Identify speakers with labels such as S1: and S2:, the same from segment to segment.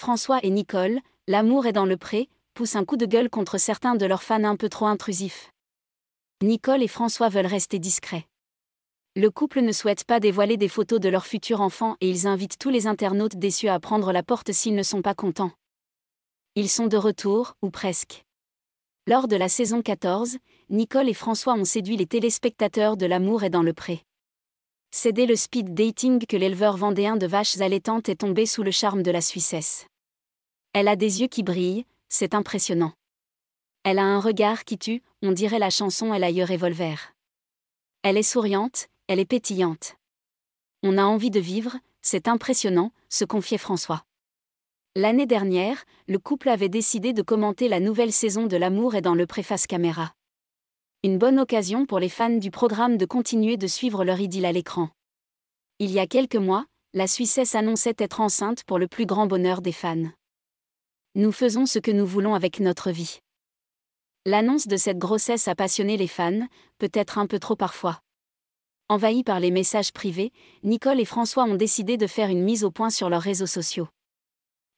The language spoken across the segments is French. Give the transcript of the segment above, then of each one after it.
S1: François et Nicole, l'amour est dans le pré, poussent un coup de gueule contre certains de leurs fans un peu trop intrusifs. Nicole et François veulent rester discrets. Le couple ne souhaite pas dévoiler des photos de leur futur enfant et ils invitent tous les internautes déçus à prendre la porte s'ils ne sont pas contents. Ils sont de retour, ou presque. Lors de la saison 14, Nicole et François ont séduit les téléspectateurs de L'amour est dans le pré. C'est dès le speed dating que l'éleveur vendéen de vaches allaitantes est tombé sous le charme de la Suissesse. Elle a des yeux qui brillent, c'est impressionnant. Elle a un regard qui tue, on dirait la chanson Elle a yeux revolver. Elle est souriante, elle est pétillante. On a envie de vivre, c'est impressionnant, se confiait François. L'année dernière, le couple avait décidé de commenter la nouvelle saison de L'amour est dans le pré face caméra. Une bonne occasion pour les fans du programme de continuer de suivre leur idylle à l'écran. Il y a quelques mois, la Suissesse annonçait être enceinte pour le plus grand bonheur des fans. Nous faisons ce que nous voulons avec notre vie. L'annonce de cette grossesse a passionné les fans, peut-être un peu trop parfois. Envahis par les messages privés, Nicole et François ont décidé de faire une mise au point sur leurs réseaux sociaux.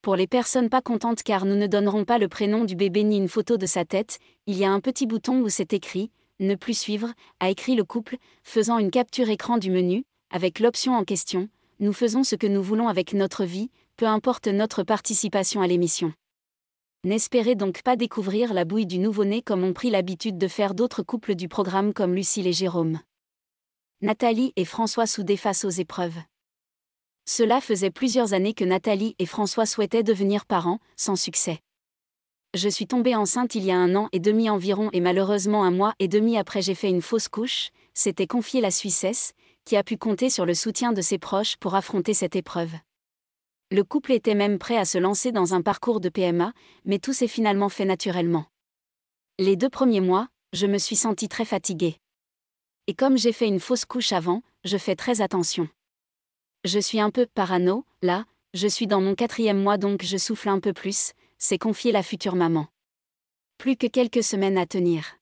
S1: Pour les personnes pas contentes car nous ne donnerons pas le prénom du bébé ni une photo de sa tête, il y a un petit bouton où c'est écrit « Ne plus suivre », a écrit le couple, faisant une capture écran du menu, avec l'option en question « Nous faisons ce que nous voulons avec notre vie, peu importe notre participation à l'émission ». N'espérez donc pas découvrir la bouille du nouveau-né comme ont pris l'habitude de faire d'autres couples du programme comme Lucille et Jérôme. Nathalie et François soudés face aux épreuves. Cela faisait plusieurs années que Nathalie et François souhaitaient devenir parents, sans succès. Je suis tombée enceinte il y a 1 an et demi environ et malheureusement 1 mois et demi après j'ai fait une fausse couche, s'était confiée la Suissesse, qui a pu compter sur le soutien de ses proches pour affronter cette épreuve. Le couple était même prêt à se lancer dans un parcours de PMA, mais tout s'est finalement fait naturellement. Les 2 premiers mois, je me suis sentie très fatiguée. Et comme j'ai fait une fausse couche avant, je fais très attention. Je suis un peu parano, là, je suis dans mon 4e mois donc je souffle un peu plus, s'est confiée la future maman. Plus que quelques semaines à tenir.